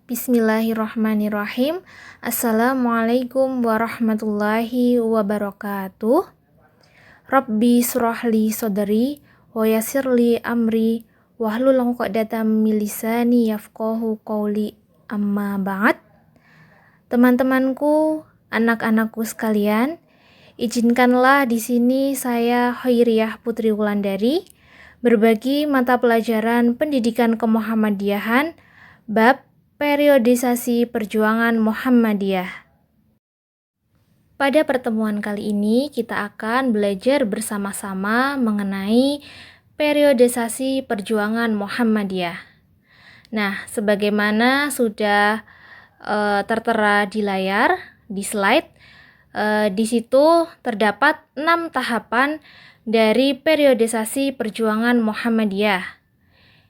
Bismillahirrahmanirrahim. Assalamualaikum warahmatullahi wabarakatuh. Rabbi surahli sodri wa yassirli amri wahlul 'uqdatam min lisani yafqahu qawli, amma ba'd. Teman-temanku, anak-anakku sekalian, izinkanlah di sini saya Khairiyah Putri Wulandari berbagi mata pelajaran pendidikan kemuhammadiyahan bab periodisasi perjuangan Muhammadiyah. Pada pertemuan kali ini kita akan belajar bersama-sama mengenai periodisasi perjuangan Muhammadiyah. Nah, sebagaimana sudah tertera di layar, di slide, di situ terdapat 6 tahapan dari periodisasi perjuangan Muhammadiyah.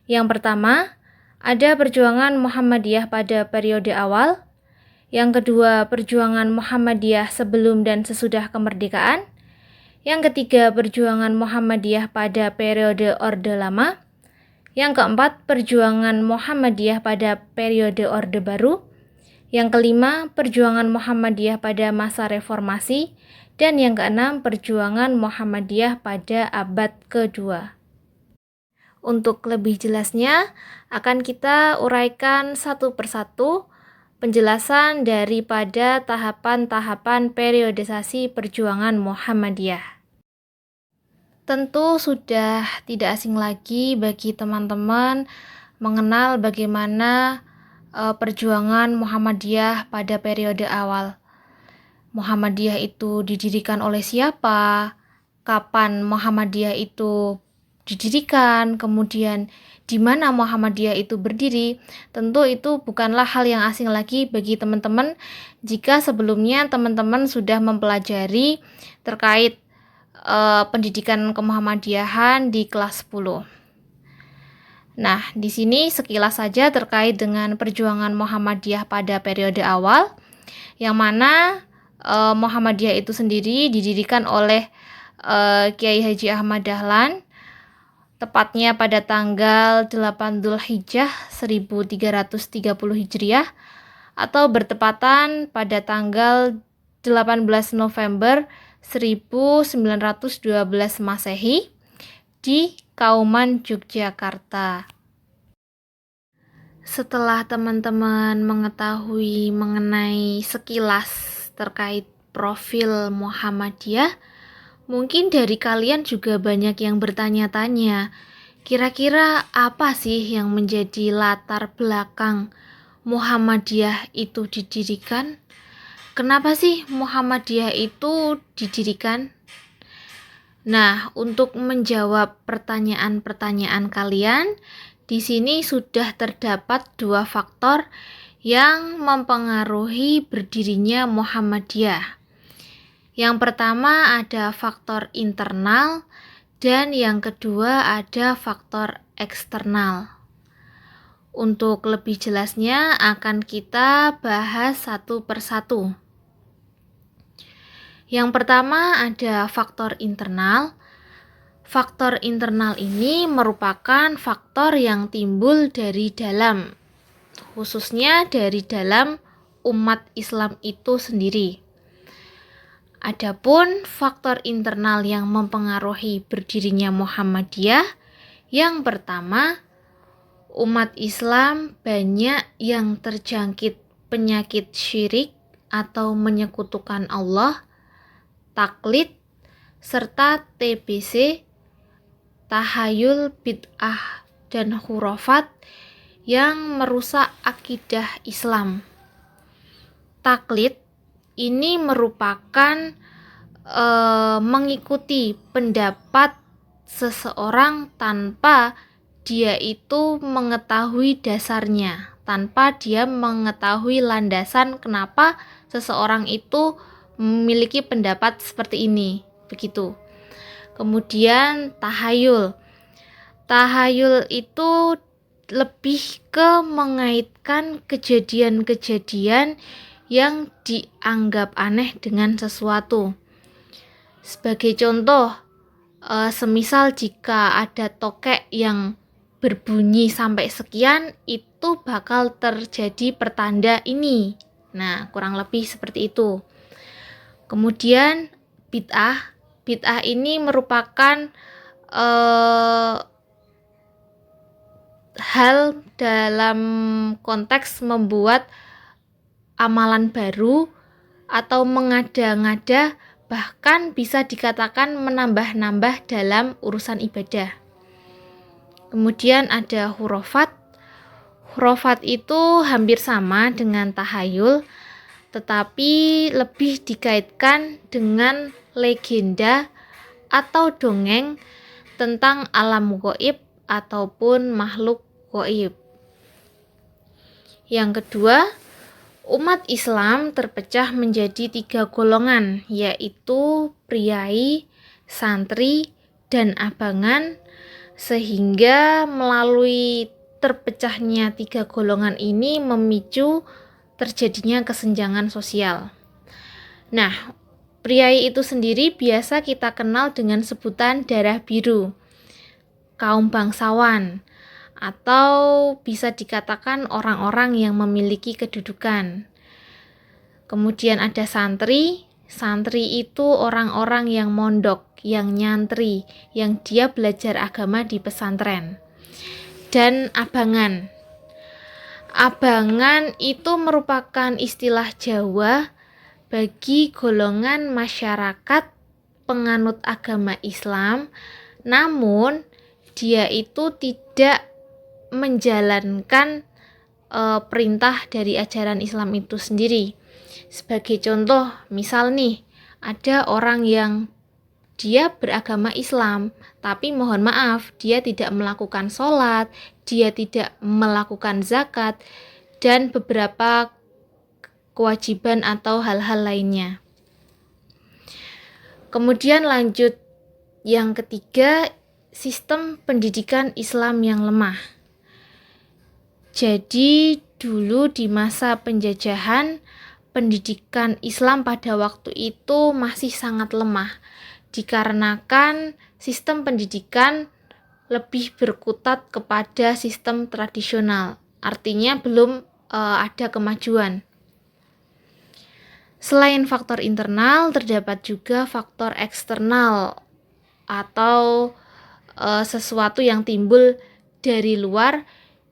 Yang pertama, ada perjuangan Muhammadiyah pada periode awal. Yang kedua, perjuangan Muhammadiyah sebelum dan sesudah kemerdekaan. Yang ketiga, perjuangan Muhammadiyah pada periode Orde Lama. Yang keempat, perjuangan Muhammadiyah pada periode Orde Baru. Yang kelima, perjuangan Muhammadiyah pada masa reformasi. Dan yang keenam, perjuangan Muhammadiyah pada abad kedua. Untuk lebih jelasnya, akan kita uraikan satu persatu penjelasan daripada tahapan-tahapan periodisasi perjuangan Muhammadiyah. Tentu sudah tidak asing lagi bagi teman-teman mengenal bagaimana perjuangan Muhammadiyah pada periode awal. Muhammadiyah itu didirikan oleh siapa? Kapan Muhammadiyah itu didirikan, kemudian di mana Muhammadiyah itu berdiri. Tentu itu bukanlah hal yang asing lagi bagi teman-teman jika sebelumnya teman-teman sudah mempelajari terkait pendidikan kemuhammadiyahan di kelas 10. Nah, di sini sekilas saja terkait dengan perjuangan Muhammadiyah pada periode awal, yang mana Muhammadiyah itu sendiri didirikan oleh Kiai Haji Ahmad Dahlan, tepatnya pada tanggal 8 Dzulhijjah 1330 Hijriah atau bertepatan pada tanggal 18 November 1912 Masehi di Kauman, Yogyakarta. Setelah teman-teman mengetahui mengenai sekilas terkait profil Muhammadiyah, mungkin dari kalian juga banyak yang bertanya-tanya, kira-kira apa sih yang menjadi latar belakang Muhammadiyah itu didirikan? Kenapa sih Muhammadiyah itu didirikan? Nah, untuk menjawab pertanyaan-pertanyaan kalian, di sini sudah terdapat 2 faktor yang mempengaruhi berdirinya Muhammadiyah. Yang pertama ada faktor internal dan yang kedua ada faktor eksternal. Untuk lebih jelasnya akan kita bahas satu persatu. Yang pertama ada faktor internal. Faktor internal ini merupakan faktor yang timbul dari dalam, khususnya dari dalam umat Islam itu sendiri. Adapun faktor internal yang mempengaruhi berdirinya Muhammadiyah, yang pertama, umat Islam banyak yang terjangkit penyakit syirik atau menyekutukan Allah, taklid, serta TBC, tahayul, bid'ah, dan khurafat yang merusak akidah Islam. Taklid ini merupakan mengikuti pendapat seseorang tanpa dia itu mengetahui dasarnya, tanpa dia mengetahui landasan kenapa seseorang itu memiliki pendapat seperti ini, begitu. Kemudian tahayul. Tahayul itu lebih ke mengaitkan kejadian-kejadian yang dianggap aneh dengan sesuatu. Sebagai contoh, semisal jika ada tokek yang berbunyi sampai sekian, itu bakal terjadi pertanda ini. Nah, kurang lebih seperti itu. Kemudian bid'ah. Bid'ah ini merupakan hal dalam konteks membuat amalan baru atau mengada-ngada, bahkan bisa dikatakan menambah-nambah dalam urusan ibadah. Kemudian ada hurafat. Hurafat itu hampir sama dengan tahayul, tetapi lebih dikaitkan dengan legenda atau dongeng tentang alam gaib ataupun makhluk gaib. Yang kedua, umat Islam terpecah menjadi 3 golongan, yaitu priai, santri, dan abangan, sehingga melalui terpecahnya 3 golongan ini memicu terjadinya kesenjangan sosial. Nah, priai itu sendiri biasa kita kenal dengan sebutan darah biru, kaum bangsawan, atau bisa dikatakan orang-orang yang memiliki kedudukan. Kemudian ada santri. Santri itu orang-orang yang mondok, yang nyantri, yang dia belajar agama di pesantren. Dan abangan. Abangan itu merupakan istilah Jawa bagi golongan masyarakat penganut agama Islam, namun dia itu tidak menjalankan perintah dari ajaran Islam itu sendiri. Sebagai contoh, misal nih, ada orang yang dia beragama Islam, tapi mohon maaf, dia tidak melakukan sholat, dia tidak melakukan zakat, dan beberapa kewajiban atau hal-hal lainnya. Kemudian lanjut, yang ketiga, sistem pendidikan Islam yang lemah. Jadi dulu di masa penjajahan, pendidikan Islam pada waktu itu masih sangat lemah, dikarenakan sistem pendidikan lebih berkutat kepada sistem tradisional, artinya belum ada kemajuan. Selain faktor internal, terdapat juga faktor eksternal atau sesuatu yang timbul dari luar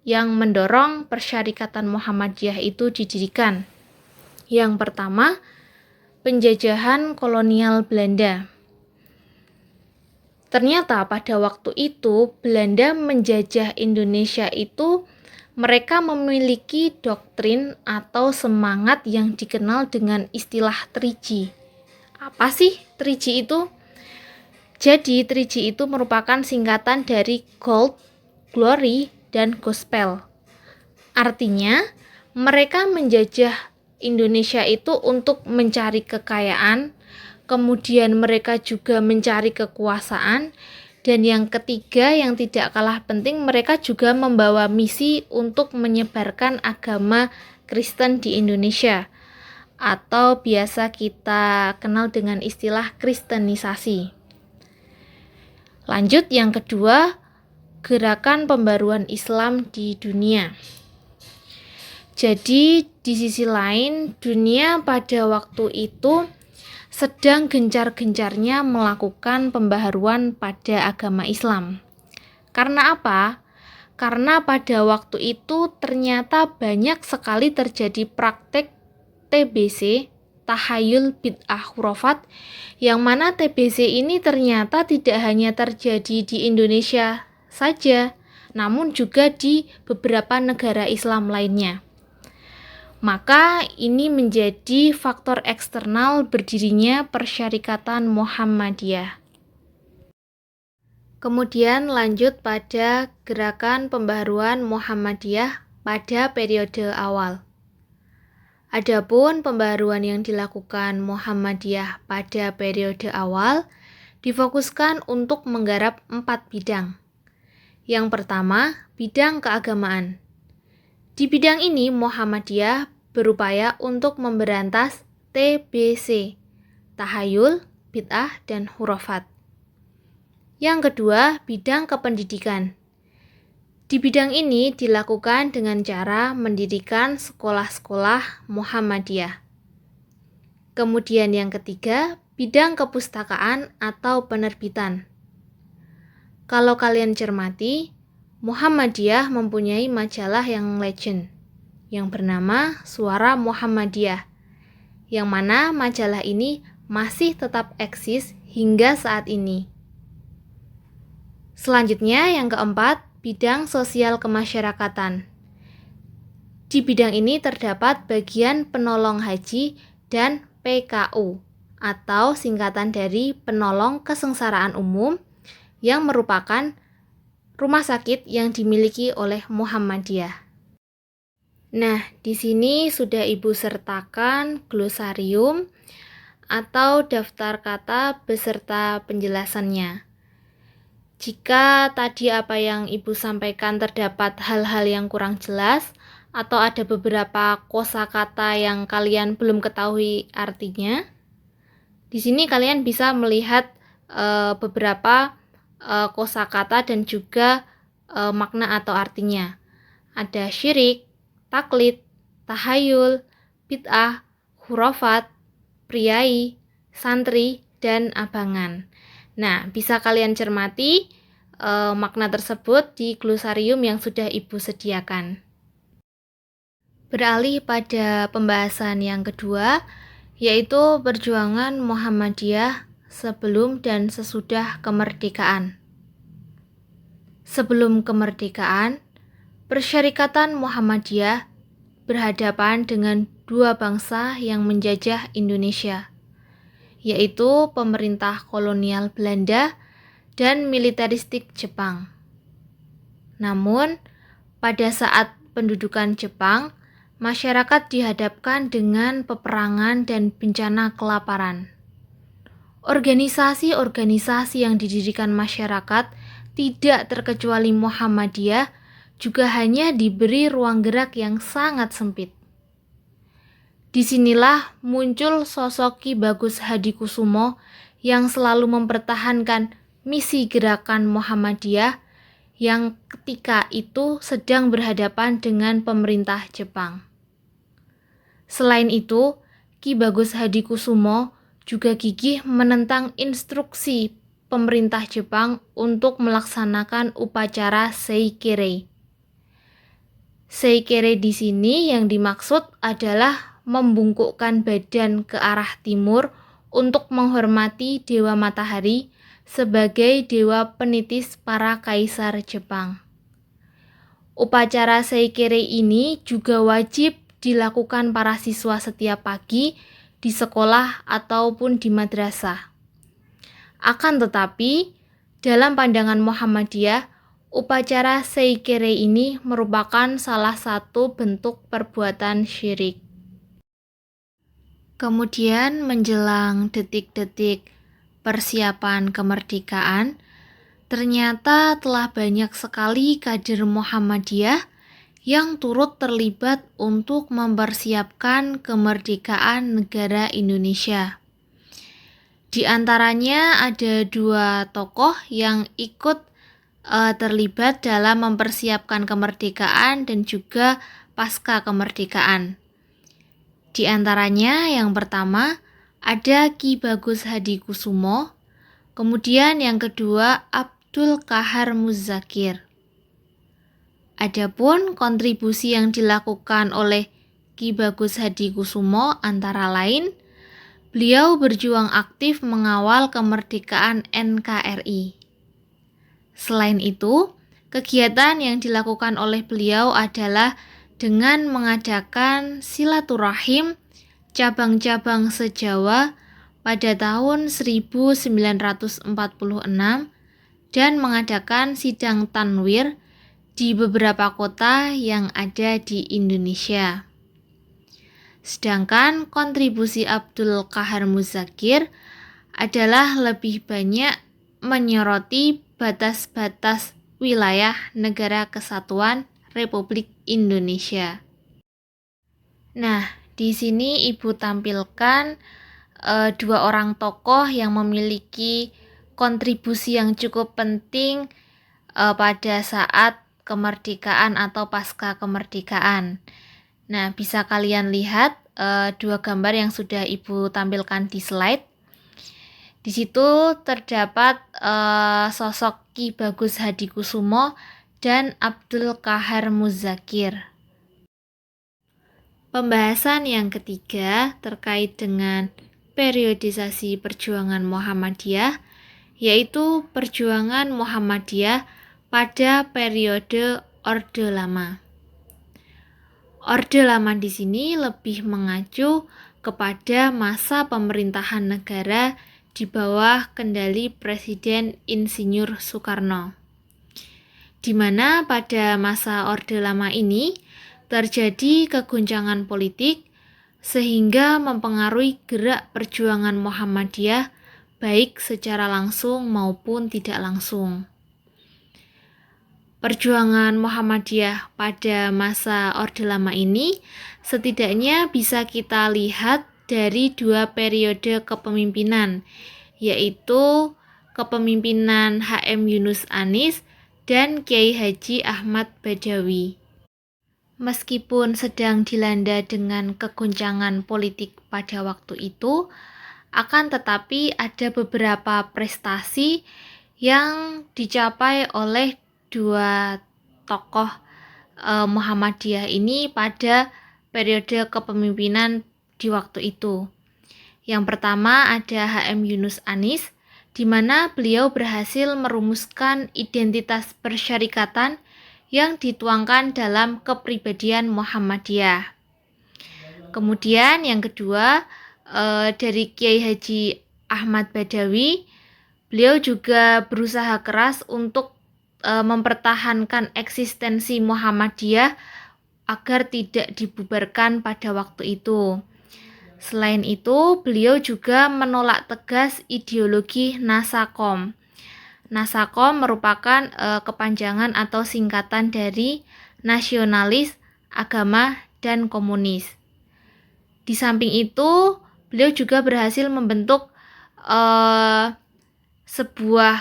yang mendorong Persyarikatan Muhammadiyah itu didirikan. Yang pertama, penjajahan kolonial Belanda. Ternyata pada waktu itu Belanda menjajah Indonesia itu mereka memiliki doktrin atau semangat yang dikenal dengan istilah 3G. Apa sih 3G itu? Jadi 3G itu merupakan singkatan dari Gold, Glory, dan Gospel. Artinya mereka menjajah Indonesia itu untuk mencari kekayaan, kemudian mereka juga mencari kekuasaan, dan yang ketiga yang tidak kalah penting, mereka juga membawa misi untuk menyebarkan agama Kristen di Indonesia, atau biasa kita kenal dengan istilah Kristenisasi. Lanjut, yang kedua, gerakan pembaruan Islam di dunia. Jadi di sisi lain, dunia pada waktu itu sedang gencar-gencarnya melakukan pembaharuan pada agama Islam. Karena apa? Karena pada waktu itu ternyata banyak sekali terjadi praktek TBC, tahayul bid'ah khurafat, yang mana TBC ini ternyata tidak hanya terjadi di Indonesia saja, namun juga di beberapa negara Islam lainnya. Maka ini menjadi faktor eksternal berdirinya Persyarikatan Muhammadiyah. Kemudian lanjut pada gerakan pembaharuan Muhammadiyah pada periode awal. Adapun pembaharuan yang dilakukan Muhammadiyah pada periode awal difokuskan untuk menggarap 4 bidang. Yang pertama, bidang keagamaan. Di bidang ini Muhammadiyah berupaya untuk memberantas TBC, tahayul, bid'ah, dan hurafat. Yang kedua, bidang kependidikan. Di bidang ini dilakukan dengan cara mendirikan sekolah-sekolah Muhammadiyah. Kemudian yang ketiga, bidang kepustakaan atau penerbitan. Kalau kalian cermati, Muhammadiyah mempunyai majalah yang legend, yang bernama Suara Muhammadiyah, yang mana majalah ini masih tetap eksis hingga saat ini. Selanjutnya yang keempat, bidang sosial kemasyarakatan. Di bidang ini terdapat bagian penolong haji dan PKU, atau singkatan dari penolong kesengsaraan umum, yang merupakan rumah sakit yang dimiliki oleh Muhammadiyah. Nah, di sini sudah Ibu sertakan glosarium atau daftar kata beserta penjelasannya. Jika tadi apa yang Ibu sampaikan terdapat hal-hal yang kurang jelas atau ada beberapa kosakata yang kalian belum ketahui artinya, di sini kalian bisa melihat beberapa kosakata dan juga makna atau artinya. Ada syirik, taklid, tahayul, bid'ah, khurafat, priai, santri, dan abangan. Nah, bisa kalian cermati makna tersebut di glosarium yang sudah Ibu sediakan. Beralih pada pembahasan yang kedua, yaitu perjuangan Muhammadiyah sebelum dan sesudah kemerdekaan. Sebelum kemerdekaan, Persyarikatan Muhammadiyah berhadapan dengan dua bangsa yang menjajah Indonesia, yaitu pemerintah kolonial Belanda dan militeristik Jepang. Namun, pada saat pendudukan Jepang, masyarakat dihadapkan dengan peperangan dan bencana kelaparan. Organisasi-organisasi yang didirikan masyarakat, tidak terkecuali Muhammadiyah, juga hanya diberi ruang gerak yang sangat sempit. Disinilah muncul sosok Ki Bagus Hadikusumo yang selalu mempertahankan misi gerakan Muhammadiyah yang ketika itu sedang berhadapan dengan pemerintah Jepang. Selain itu, Ki Bagus Hadikusumo juga gigih menentang instruksi pemerintah Jepang untuk melaksanakan upacara Seikere. Seikere di sini yang dimaksud adalah membungkukkan badan ke arah timur untuk menghormati Dewa Matahari sebagai dewa penitis para kaisar Jepang. Upacara Seikere ini juga wajib dilakukan para siswa setiap pagi di sekolah ataupun di madrasah. Akan tetapi, dalam pandangan Muhammadiyah, upacara Seikere ini merupakan salah satu bentuk perbuatan syirik. Kemudian menjelang detik-detik persiapan kemerdekaan, ternyata telah banyak sekali kader Muhammadiyah yang turut terlibat untuk mempersiapkan kemerdekaan negara Indonesia. Di antaranya ada dua tokoh yang ikut terlibat dalam mempersiapkan kemerdekaan dan juga pasca kemerdekaan. Di antaranya yang pertama ada Ki Bagus Hadikusumo, kemudian yang kedua Abdul Qahar Muzakir. Adapun kontribusi yang dilakukan oleh Ki Bagus Hadikusumo antara lain, beliau berjuang aktif mengawal kemerdekaan NKRI. Selain itu, kegiatan yang dilakukan oleh beliau adalah dengan mengadakan silaturahim cabang-cabang se-Jawa pada tahun 1946 dan mengadakan sidang tanwir di beberapa kota yang ada di Indonesia. Sedangkan kontribusi Abdul Qahar Muzakir adalah lebih banyak menyoroti batas-batas wilayah Negara Kesatuan Republik Indonesia. Nah, di sini Ibu tampilkan dua orang tokoh yang memiliki kontribusi yang cukup penting pada saat kemerdekaan atau pasca kemerdekaan. Nah, bisa kalian lihat dua gambar yang sudah Ibu tampilkan di slide. Di situ terdapat sosok Ki Bagus Hadikusumo dan Abdul Qahar Muzakir. Pembahasan yang ketiga terkait dengan periodisasi perjuangan Muhammadiyah, yaitu perjuangan Muhammadiyah pada periode Orde Lama. Orde Lama di sini lebih mengacu kepada masa pemerintahan negara di bawah kendali Presiden Insinyur Soekarno, di mana pada masa Orde Lama ini terjadi kegoncangan politik sehingga mempengaruhi gerak perjuangan Muhammadiyah baik secara langsung maupun tidak langsung. Perjuangan Muhammadiyah pada masa Orde Lama ini setidaknya bisa kita lihat dari dua periode kepemimpinan, yaitu kepemimpinan HM Yunus Anis dan Kiai Haji Ahmad Badawi. Meskipun sedang dilanda dengan kegoncangan politik pada waktu itu, akan tetapi ada beberapa prestasi yang dicapai oleh dua tokoh Muhammadiyah ini pada periode kepemimpinan di waktu itu. Yang pertama ada HM Yunus Anis, di mana beliau berhasil merumuskan identitas persyarikatan yang dituangkan dalam kepribadian Muhammadiyah. Kemudian yang kedua dari Kiai Haji Ahmad Badawi, beliau juga berusaha keras untuk mempertahankan eksistensi Muhammadiyah agar tidak dibubarkan pada waktu itu. Selain itu, beliau juga menolak tegas ideologi Nasakom. Nasakom merupakan kepanjangan atau singkatan dari nasionalis, agama, dan komunis. Di samping itu, beliau juga berhasil membentuk sebuah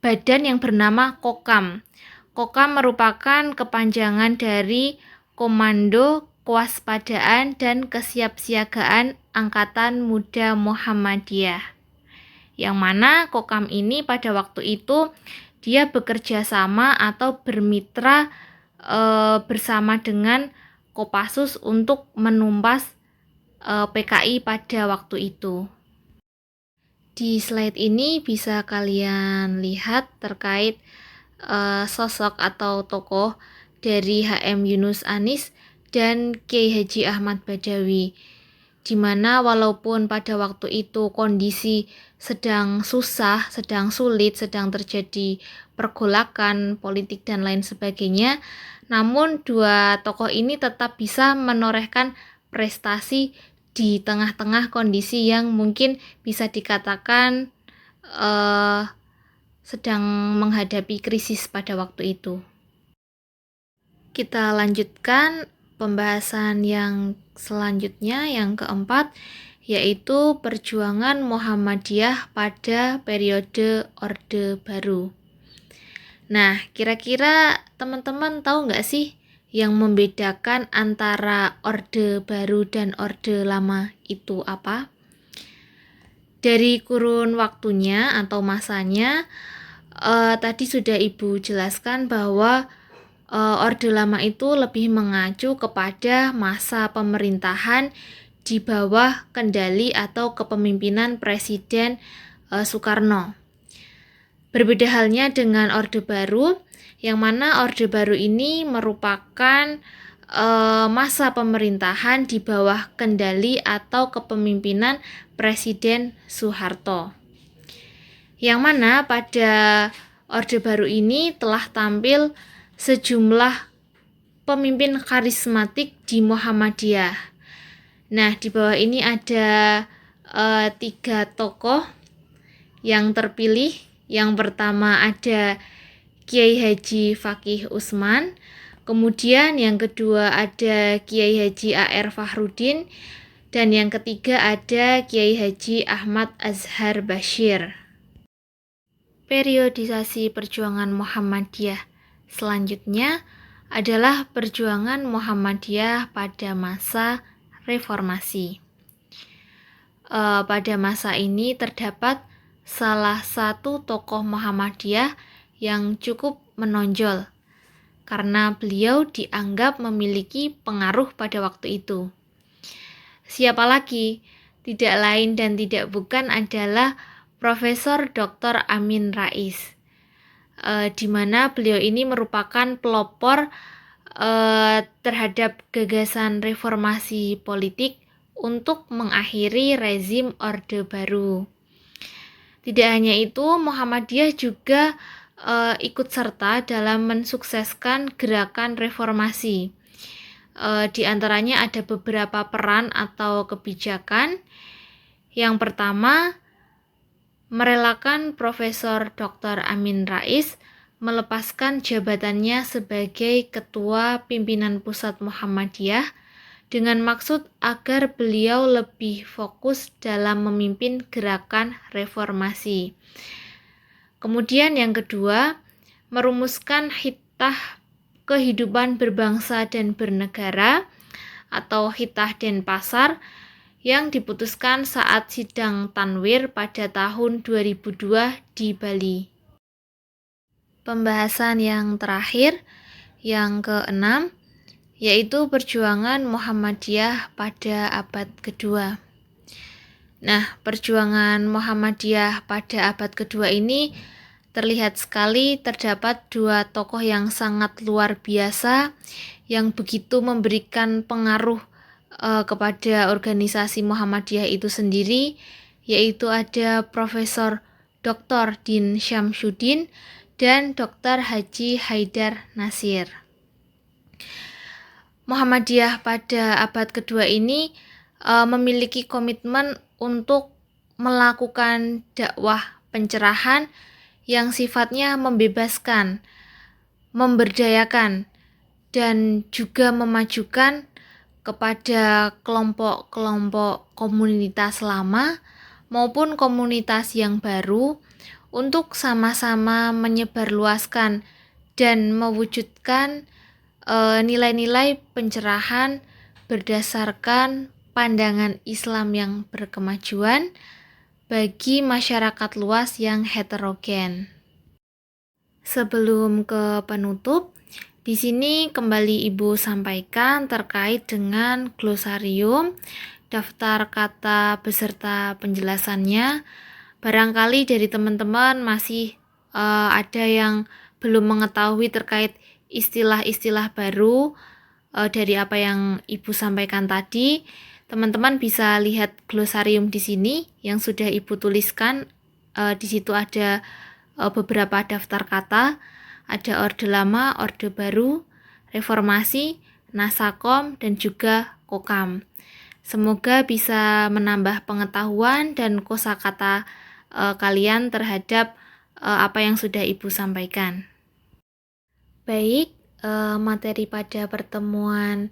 badan yang bernama Kokam. Kokam merupakan kepanjangan dari Komando Kewaspadaan dan Kesiapsiagaan Angkatan Muda Muhammadiyah. Yang mana Kokam ini pada waktu itu dia bekerja sama atau bermitra bersama dengan Kopassus untuk menumpas PKI pada waktu itu. Di slide ini bisa kalian lihat terkait sosok atau tokoh dari HM Yunus Anis dan Kiai Haji Ahmad Badawi, di mana walaupun pada waktu itu kondisi sedang susah, sedang sulit, sedang terjadi pergolakan politik dan lain sebagainya, namun dua tokoh ini tetap bisa menorehkan prestasi di tengah-tengah kondisi yang mungkin bisa dikatakan sedang menghadapi krisis pada waktu itu. Kita lanjutkan pembahasan yang selanjutnya, yang keempat, yaitu perjuangan Muhammadiyah pada periode Orde Baru. Nah, kira-kira teman-teman tahu nggak sih yang membedakan antara Orde Baru dan Orde Lama itu apa? Dari kurun waktunya atau masanya, tadi sudah Ibu jelaskan bahwa Orde Lama itu lebih mengacu kepada masa pemerintahan di bawah kendali atau kepemimpinan Presiden Soekarno. Berbeda halnya dengan Orde Baru, yang mana Orde Baru ini merupakan masa pemerintahan di bawah kendali atau kepemimpinan Presiden Soeharto. Yang mana pada Orde Baru ini telah tampil sejumlah pemimpin karismatik di Muhammadiyah. Nah, di bawah ini ada 3 tokoh yang terpilih. Yang pertama ada Kiai Haji Fakih Usman, kemudian yang kedua ada Kiai Haji A.R. Fahrudin, dan yang ketiga ada Kiai Haji Ahmad Azhar Bashir. Periodisasi perjuangan Muhammadiyah Selanjutnya adalah perjuangan Muhammadiyah pada masa reformasi. Pada masa ini terdapat salah satu tokoh Muhammadiyah yang cukup menonjol karena beliau dianggap memiliki pengaruh pada waktu itu. Siapa lagi? Tidak lain dan tidak bukan adalah Profesor Dr. Amin Rais, di mana beliau ini merupakan pelopor terhadap gagasan reformasi politik untuk mengakhiri rezim Orde Baru. Tidak hanya itu, Muhammadiyah juga ikut serta dalam mensukseskan gerakan reformasi. Di antaranya ada beberapa peran atau kebijakan. Yang pertama, merelakan Profesor Dr. Amin Rais melepaskan jabatannya sebagai Ketua Pimpinan Pusat Muhammadiyah dengan maksud agar beliau lebih fokus dalam memimpin gerakan reformasi. Kemudian yang kedua, merumuskan Hithah Kehidupan Berbangsa dan Bernegara atau Hithah Denpasar yang diputuskan saat sidang Tanwir pada tahun 2002 di Bali. Pembahasan yang terakhir, yang keenam, yaitu perjuangan Muhammadiyah pada abad kedua. Nah, perjuangan Muhammadiyah pada abad kedua ini terlihat sekali terdapat dua tokoh yang sangat luar biasa yang begitu memberikan pengaruh kepada organisasi Muhammadiyah itu sendiri, yaitu ada Profesor Dr. Din Syamsuddin dan Dr. Haji Haidar Nasir. Muhammadiyah pada abad kedua ini memiliki komitmen untuk melakukan dakwah pencerahan yang sifatnya membebaskan, memberdayakan, dan juga memajukan kepada kelompok-kelompok komunitas lama maupun komunitas yang baru untuk sama-sama menyebarluaskan dan mewujudkan nilai-nilai pencerahan berdasarkan pandangan Islam yang berkemajuan bagi masyarakat luas yang heterogen. Sebelum ke penutup, di sini kembali Ibu sampaikan terkait dengan glosarium, daftar kata beserta penjelasannya. Barangkali dari teman-teman masih ada yang belum mengetahui terkait istilah-istilah baru dari apa yang Ibu sampaikan tadi. Teman-teman bisa lihat glosarium di sini yang sudah Ibu tuliskan. Di situ ada beberapa daftar kata, ada Orde Lama, Orde Baru, Reformasi, Nasakom, dan juga Kokam. Semoga bisa menambah pengetahuan dan kosakata kalian terhadap apa yang sudah Ibu sampaikan. Baik, materi pada pertemuan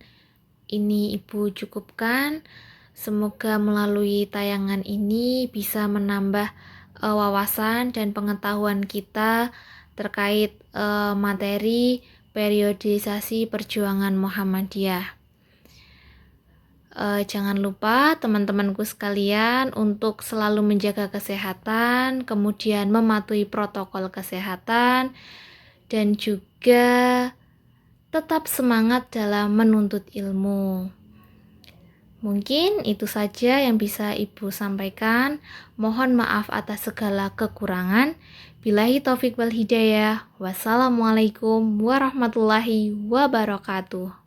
ini Ibu cukupkan. Semoga melalui tayangan ini bisa menambah wawasan dan pengetahuan kita terkait materi periodisasi perjuangan Muhammadiyah. Jangan lupa teman-temanku sekalian untuk selalu menjaga kesehatan, kemudian mematuhi protokol kesehatan, dan juga tetap semangat dalam menuntut ilmu. Mungkin itu saja yang bisa Ibu sampaikan. Mohon maaf atas segala kekurangan. Billahi taufik wal hidayah. Wassalamualaikum warahmatullahi wabarakatuh.